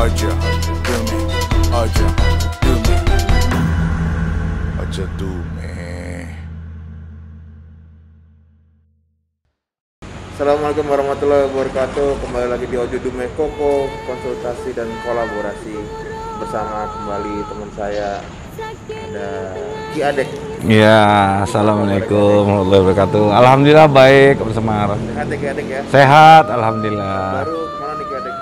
Aja Dume, Aja Dume, Aja Dume. Assalamualaikum warahmatullahi wabarakatuh. Kembali lagi di Ojo Dume Koko, konsultasi dan kolaborasi bersama kembali teman saya, ada Ki Adek. Ya, assalamualaikum warahmatullahi wabarakatuh. Alhamdulillah baik, Om Semar. Sehat ya Ki Adek ya? Sehat, alhamdulillah. Baru kemana nih Ki Adek?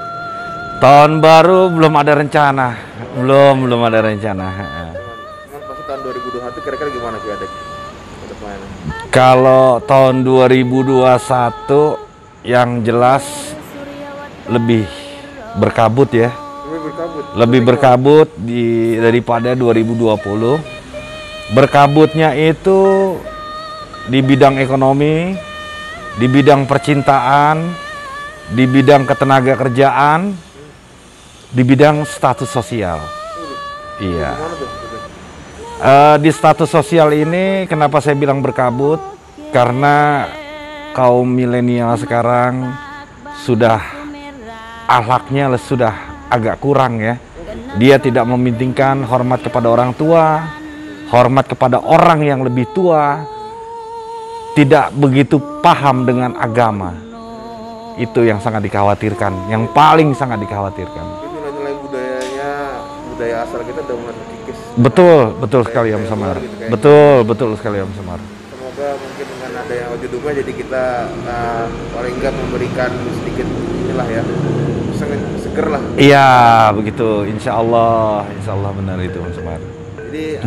Tahun baru belum ada rencana, belum ada rencana. Cuman pasti tahun 2021 kira-kira gimana Ki Adek? Kedepannya. Kalau tahun 2021 yang jelas lebih berkabut ya. Lebih berkabut daripada 2020. Berkabutnya itu di bidang ekonomi, di bidang percintaan, di bidang ketenaga kerjaan, di bidang status sosial. Iya. Di status sosial ini kenapa saya bilang berkabut? Karena kaum milenial sekarang sudah akhlaknya sudah agak kurang ya. Dia tidak mementingkan hormat kepada orang tua, hormat kepada orang yang lebih tua, tidak begitu paham dengan agama. Itu yang sangat dikhawatirkan, yang paling sangat dikhawatirkan. Nilai-nilai budayanya, budaya asal kita udah mulai terkikis. Betul sekali Om Semar. Betul sekali Om Semar. Semoga mungkin dengan adanya Ojo Dume jadi kita paling enggak memberikan sedikit inilah ya, seger lah. Iya begitu, insya Allah benar itu Om Semar. Jadi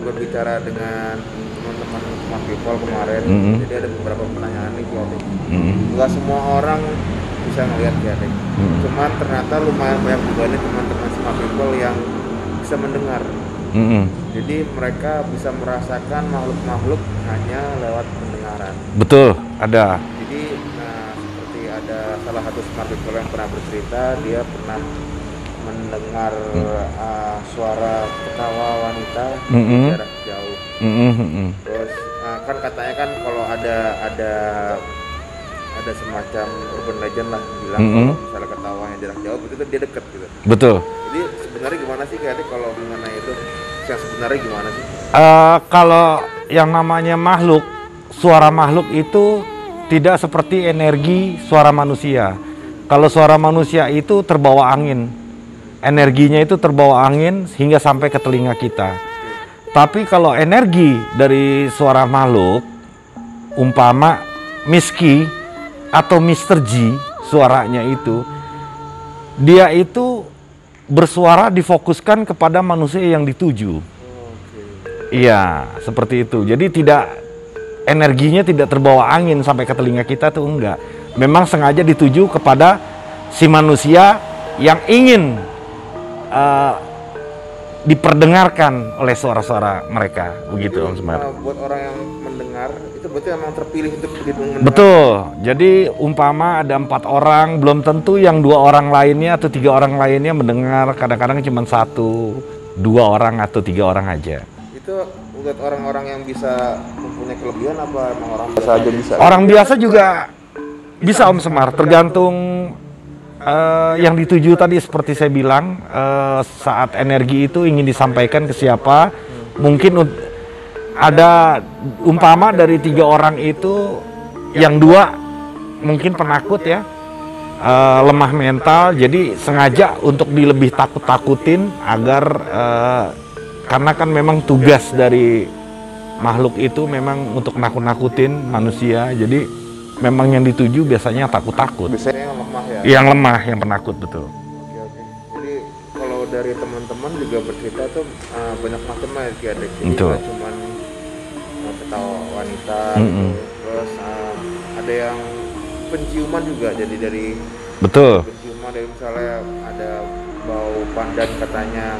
berbicara dengan teman-teman Smart People kemarin, jadi ada beberapa pertanyaan nih Ki Adek. Nggak semua orang bisa ngelihat Ki Adek. Cuman ternyata lumayan banyak juga nih teman-teman Smart People yang bisa mendengar. Jadi mereka bisa merasakan makhluk-makhluk hanya lewat pendengaran. Betul, ada. Jadi seperti ada salah satu Smart People yang pernah bercerita, dia pernah mendengar suara ketawa wanita di jarak jauh. Terus kan katanya kan kalau ada semacam urban legend lah bilang kalau misalnya ketawanya jarak jauh itu dia deket gitu. Betul. Jadi sebenarnya gimana sih kayak kalau mengenai itu? Yang sebenarnya gimana sih? Kalau yang namanya makhluk, suara makhluk itu tidak seperti energi suara manusia. Kalau suara manusia itu terbawa angin. Energinya itu terbawa angin hingga sampai ke telinga kita. Tapi kalau energi dari suara makhluk, umpama Miski atau Mr. G, suaranya itu, dia itu bersuara difokuskan kepada manusia yang dituju. Iya, seperti itu. Jadi energinya tidak terbawa angin sampai ke telinga kita tuh enggak. Memang sengaja dituju kepada si manusia yang ingin diperdengarkan oleh suara-suara mereka, begitu Om Semar. Buat orang yang mendengar itu berarti memang terpilih untuk mendengar. Betul. Jadi umpama ada 4 orang, belum tentu yang 2 orang lainnya atau 3 orang lainnya mendengar. Kadang-kadang cuma 1, 2 orang atau 3 orang aja. Itu buat orang-orang yang bisa mempunyai kelebihan apa emang orang biasa aja bisa? Orang biasa juga bisa Om Semar, tergantung yang dituju tadi seperti saya bilang, saat energi itu ingin disampaikan ke siapa. Mungkin ada umpama dari 3 orang itu yang 2 mungkin penakut ya, lemah mental, jadi sengaja untuk lebih takut-takutin agar karena kan memang tugas dari makhluk itu memang untuk nakut-nakutin manusia, jadi memang yang dituju biasanya takut-takut. Biasanya yang lemah ya? Yang lemah, yang penakut, betul. Oke. Jadi kalau dari teman-teman juga bercerita tuh banyak macam lah ya Adek. Jadi nggak cuma ketawa wanita, terus ada yang penciuman juga. Jadi dari penciuman dari misalnya ada bau pandan katanya,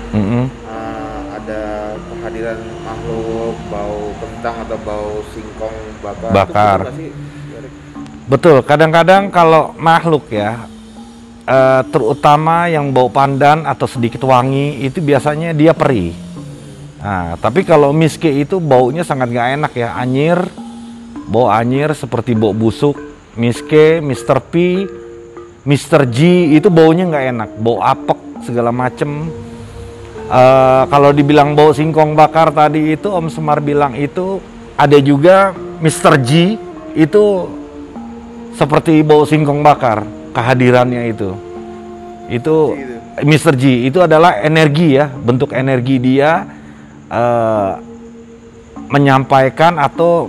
ada kehadiran makhluk, bau kentang atau bau singkong bakar. Itu sih, betul, kadang-kadang kalau makhluk ya, terutama yang bau pandan atau sedikit wangi, itu biasanya dia perih. Nah, tapi kalau Miski itu baunya sangat gak enak ya, anyir, bau anyir seperti bau busuk. Miski, Mr. P, Mr. G itu baunya gak enak, bau apek. segala macem. Kalau dibilang bau singkong bakar tadi itu Om Semar bilang itu ada juga Mr. G itu seperti bau singkong bakar kehadirannya itu Mr. G itu adalah energi ya, bentuk energi dia menyampaikan atau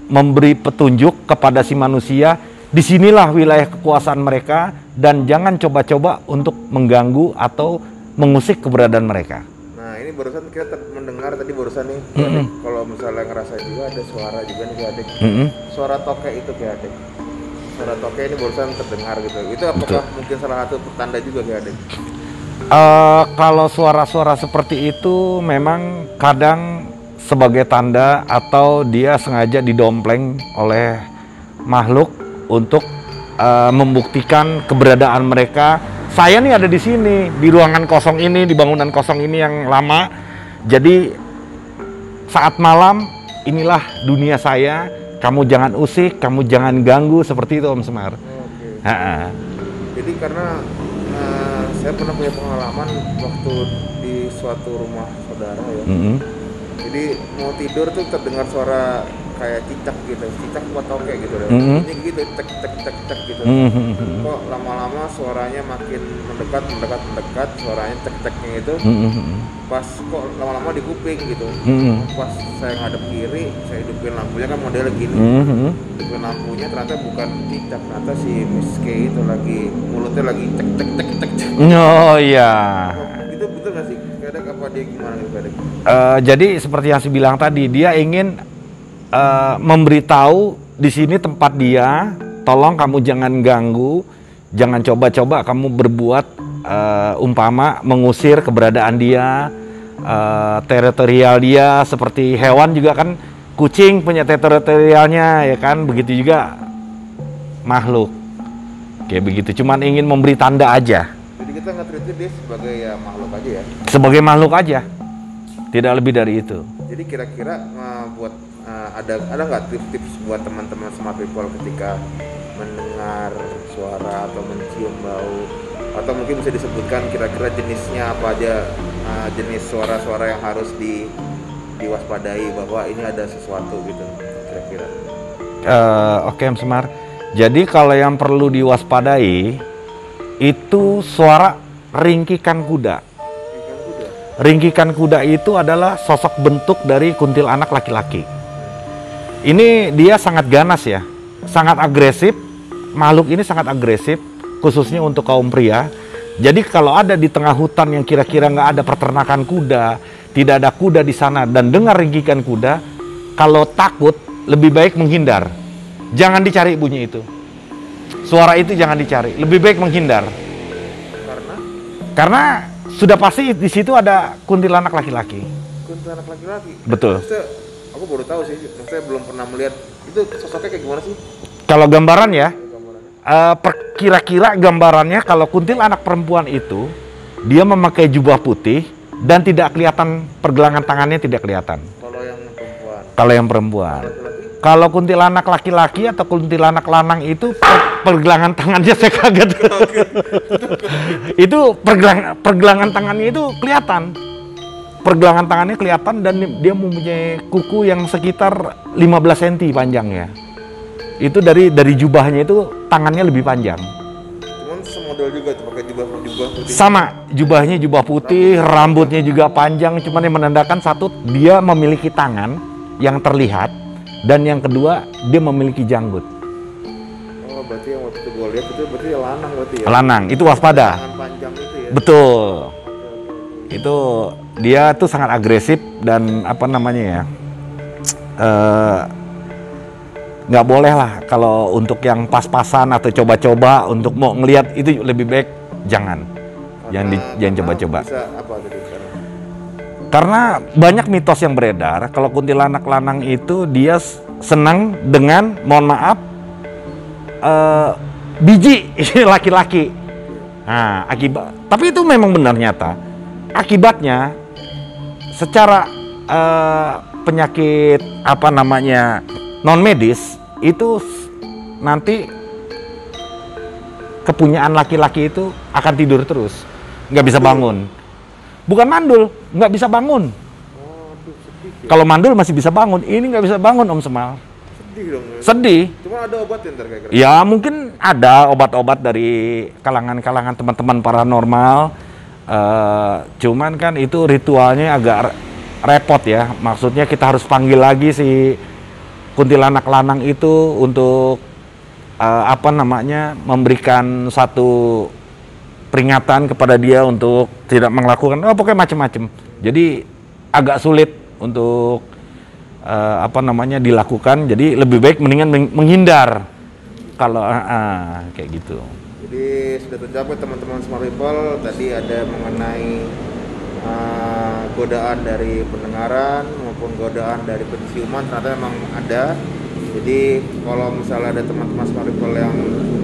memberi petunjuk kepada si manusia, disinilah wilayah kekuasaan mereka dan jangan coba-coba untuk mengganggu atau mengusik keberadaan mereka. Nah ini barusan kita mendengar tadi barusan nih, kalau misalnya ngerasa juga ada suara juga nih Adik, suara toke itu Adik. Suara toke ini barusan terdengar gitu. Itu apakah mungkin salah satu pertanda juga Adik? Kalau suara-suara seperti itu memang kadang sebagai tanda atau dia sengaja didompleng oleh makhluk untuk membuktikan keberadaan mereka. Saya nih ada di sini, di ruangan kosong ini, di bangunan kosong ini yang lama. Jadi saat malam inilah dunia saya. Kamu jangan usik, kamu jangan ganggu, seperti itu Om Semar. Jadi karena saya pernah punya pengalaman waktu di suatu rumah saudara ya. Jadi mau tidur tuh terdengar suara kayak cicak gitu, cicak buat toke gitu deh. Ini gitu, cek gitu. Kok lama-lama suaranya makin mendekat, suaranya cek-ceknya itu. Pas kok lama-lama di kuping gitu. Pas saya ngadep kiri, saya hidupin lampunya kan model gini. Hidupin lampunya ternyata bukan cicak, ternyata si Miss K itu lagi mulutnya lagi cek. Oh iya. Itu betul nggak sih? Kadang apa dia gimana gitu Kadang? Jadi seperti yang saya bilang tadi, dia ingin memberitahu di sini tempat dia, tolong kamu jangan ganggu, jangan coba-coba kamu berbuat umpama mengusir keberadaan dia, teritorial dia. Seperti hewan juga kan, kucing punya teritorialnya ya kan, begitu juga makhluk kayak begitu, cuman ingin memberi tanda aja. Jadi kita nge-treat dia sebagai ya makhluk aja ya? Sebagai makhluk aja, tidak lebih dari itu. Jadi kira-kira buat ada nggak tips-tips buat teman-teman smart people ketika mendengar suara atau mencium bau, atau mungkin bisa disebutkan kira-kira jenisnya apa aja, jenis suara-suara yang harus diwaspadai bahwa ini ada sesuatu gitu kira-kira? Oke Om Semar, jadi kalau yang perlu diwaspadai itu suara ringkikan kuda. Ringkikan kuda itu adalah sosok bentuk dari kuntilanak laki-laki. Ini dia sangat ganas ya, sangat agresif. Makhluk ini sangat agresif, khususnya untuk kaum pria. Jadi kalau ada di tengah hutan yang kira-kira nggak ada peternakan kuda, tidak ada kuda di sana, dan dengar ringkikan kuda, kalau takut lebih baik menghindar. Jangan dicari bunyi itu. Suara itu jangan dicari, lebih baik menghindar. Karena sudah pasti di situ ada kuntilanak laki-laki. Kuntilanak laki-laki? Betul. Maksudnya, aku baru tahu sih, maksudnya belum pernah melihat. Itu sosoknya kayak gimana sih? Kalau gambaran ya, kira-kira gambarannya kalau kuntilanak perempuan itu, dia memakai jubah putih dan tidak kelihatan, pergelangan tangannya tidak kelihatan. Kalau yang perempuan? Kalau yang perempuan. Kalau kuntilanak laki-laki atau kuntilanak lanang itu pergelangan tangannya saya kaget. Itu pergelangan tangannya itu kelihatan. Pergelangan tangannya kelihatan dan dia mempunyai kuku yang sekitar 15 cm panjangnya. Itu dari jubahnya itu tangannya lebih panjang. Cuman semodel juga tuh pakai jubah putih. Sama, jubahnya jubah putih, rambutnya juga panjang, cuman yang menandakan satu dia memiliki tangan yang terlihat dan yang kedua dia memiliki janggut. Oh, berarti yang waktu itu gue lihat itu berarti lanang berarti ya? Lanang, itu waspada. Tangan panjang itu ya? Betul. Itu dia tuh sangat agresif dan apa namanya ya, nggak boleh lah kalau untuk yang pas-pasan atau coba-coba untuk mau ngelihat itu lebih baik jangan coba-coba. Karena banyak mitos yang beredar kalau kuntilanak lanang itu dia senang dengan, mohon maaf, biji laki-laki. Nah, tapi itu memang benar nyata. Akibatnya secara penyakit apa namanya non medis itu nanti kepunyaan laki-laki itu akan tidur terus. nggak bisa bangun. Bukan mandul, nggak bisa bangun. Aduh, sedih ya. Kalau mandul masih bisa bangun, ini nggak bisa bangun Om Semal. Sedih dong. Ya. Sedih. Cuma ada obat ya ntar kayak gitu. Ya mungkin ada obat-obat dari kalangan-kalangan teman-teman paranormal. Cuman kan itu ritualnya agak repot ya. Maksudnya kita harus panggil lagi si kuntilanak lanang itu untuk memberikan satu peringatan kepada dia untuk tidak melakukan pokoknya macam-macam. Jadi agak sulit untuk dilakukan. Jadi lebih baik mendingan menghindar kalau kayak gitu. Jadi sudah tercapai teman-teman Smart People, tadi ada mengenai godaan dari pendengaran maupun godaan dari penciuman, ternyata memang ada. Jadi kalau misalnya ada teman-teman Smart People yang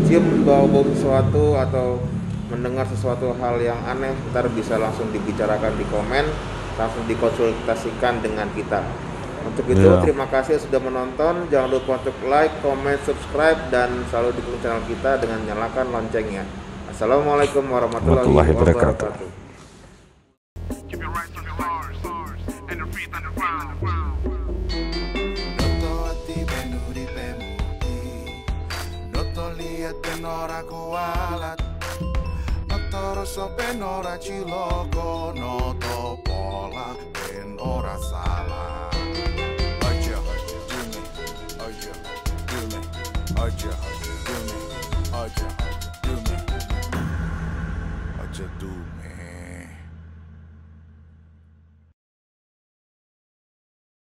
cium bau-bau sesuatu atau mendengar sesuatu hal yang aneh, ntar bisa langsung dibicarakan di komen, langsung dikonsultasikan dengan kita. Untuk itu terima kasih sudah menonton. Jangan lupa untuk like, comment, subscribe, dan selalu dukung channel kita dengan nyalakan loncengnya. Assalamualaikum warahmatullahi wabarakatuh. Penora kualat Notoro so penora ciloko Noto pola penora salah Aja dume Aja dume Aja dume Aja dume Aja dume